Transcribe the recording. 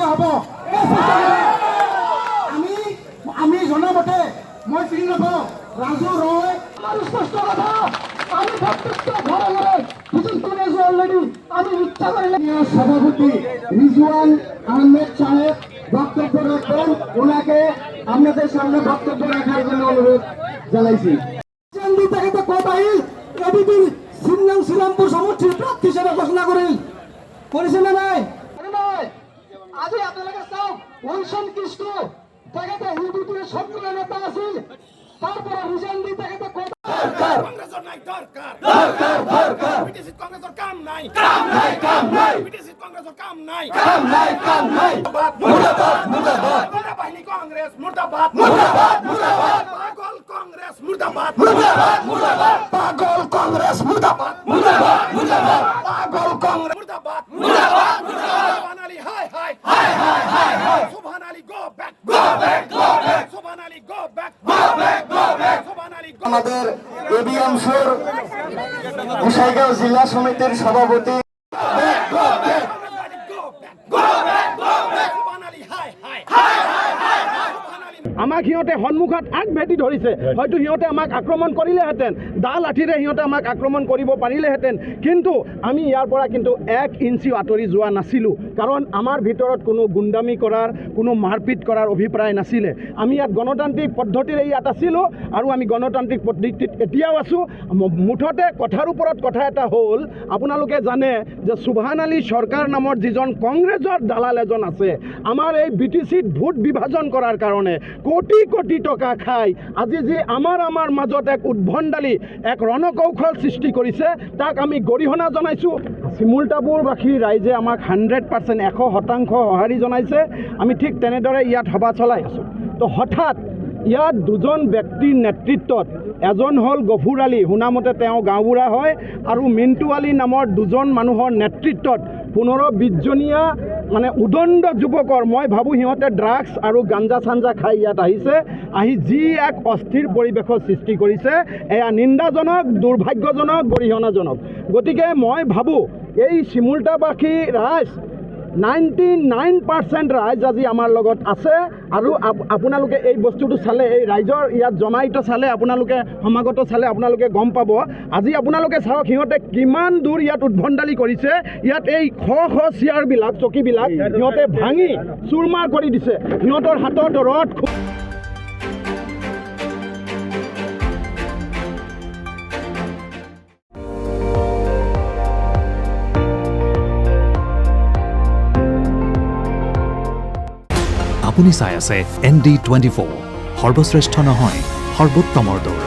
দিয়া হ'ব আমি জনামতে মই চিনি নাপাওঁ ৰাজু ৰয় আমাৰ স্পষ্ট কথা আমি প্রত্যেকটা ঘরে ঘরে ভিজিট করেছি অলরেডি আমি ইচ্ছা করলে সভাপতি রিজওয়ান আহমেদ সাহেব বক্তব্য রাখবেন ওনাকে আপনাদের সামনে বক্তব্য রাখার জন্য অনুরোধ জানাইছি থেকে তো কোথায় এবিপি সিংনাং শ্রীরামপুর সমষ্টির প্রার্থী হিসেবে ঘোষণা করেছেন না নাই আজি আপনাদের চাও ওইসন কৃষ্ণ তাকে ইউডিপির সক্রিয় নেতা আছিল তারপরে রিজাইন দিয়ে তাকে তো কংগ্রেসের নাই দরকার বিটিসি কংগ্রেসের কাম নাই বিটিসি কংগ্রেসের কাম নাই মুর্দাবাদ বাহিনী কংগ্রেস মুর্দাবাদ পাগল কংগ্রেস মুর্দাবাদ পাগল কংগ্রেস মুর্দাবাদ পাগল কংগ্রেস মুর্দাবাদ সুবহান আলী হাই সুবহান আলী গো ব্যাক সুবহান আলী গো ব্যাক সুবহান আলী আমাদের এবি অংশের গোসাইগাঁও জেলা সমিতির সভাপতি আমাক সিহঁতে সন্মুখত আগভেটি ধৰিছে হয়তো সিহঁতে আমাক আক্ৰমণ কৰিলেহেঁতেন দা লাঠিৰে সিহঁতে আমাক আক্ৰমণ কৰিব পাৰিলেহেঁতেন কিন্তু আমি ইয়াৰ পৰা কিন্তু 1 ইঞ্চি আঁতৰি যোৱা নাছিলোঁ কাৰণ আমাৰ ভিতৰত কোনো গুণ্ডামি কৰাৰ কোনো মাৰপিট কৰাৰ অভিপ্ৰায় নাছিলে আমি ইয়াত গণতান্ত্ৰিক পদ্ধতিৰে ইয়াত আছিলোঁ আৰু আমি গণতান্ত্ৰিক পদ্ধতিত এতিয়াও আছোঁ মুঠতে কথাৰ ওপৰত কথা এটা হ'ল আপোনালোকে জানে যে সুবহান আলী চৰকাৰ নামৰ যিজন কংগ্ৰেছৰ দালাল এজন আছে আমাৰ এই বিটিচিত ভোট বিভাজন কৰাৰ কাৰণে কোটি কোটি টকা খাই আজি যি আমাৰ মাজত এক উদ্ভণ্ডালি এক ৰণকৌশল সৃষ্টি কৰিছে তাক আমি গৰিহণা জনাইছোঁ চিমুলতাপুৰবাসী ৰাইজে আমাক 100% 100% সঁহাৰি জনাইছে আমি ঠিক তেনেদৰে ইয়াত সভা চলাই আছোঁ তো হঠাৎ ইয়াত দুজন ব্যক্তিৰ নেতৃত্বত এজন হ'ল গফুৰ আলী শুনামতে তেওঁ গাঁওবুঢ়া হয় আৰু মিণ্টু আলী নামৰ দুজন মানুহৰ নেতৃত্বত 15-20 জনীয়া মানে উদণ্ড যুৱকৰ মই ভাবোঁ সিহঁতে ড্ৰাগছ আৰু গাঞ্জা চাঞ্জা খাই ইয়াত আহিছে আহি যি এক অস্থিৰ পৰিৱেশৰ সৃষ্টি কৰিছে এয়া নিন্দাজনক দুৰ্ভাগ্যজনক গৰিহণাজনক গতিকে মই ভাবোঁ এই চিমুলতাবাসী ৰাইজ 99% ৰাইজ আজি আমাৰ লগত আছে আৰু আপোনালোকে এই বস্তুটো চালে এই ৰাইজৰ ইয়াত জমায়িত চালে আপোনালোকে সমাগত চালে আপোনালোকে গম পাব আজি আপোনালোকে চাওক সিহঁতে কিমান দূৰ ইয়াত উদ্ভণ্ডালি কৰিছে ইয়াত এই চেয়াৰবিলাক চকীবিলাক সিহঁতে ভাঙি চুৰমাৰ কৰি দিছে সিহঁতৰ হাতত ৰড আপুনি চাই আছে ND24 সৰ্বশ্ৰেষ্ঠ নহয় সৰ্বোত্তমৰ দৌৰ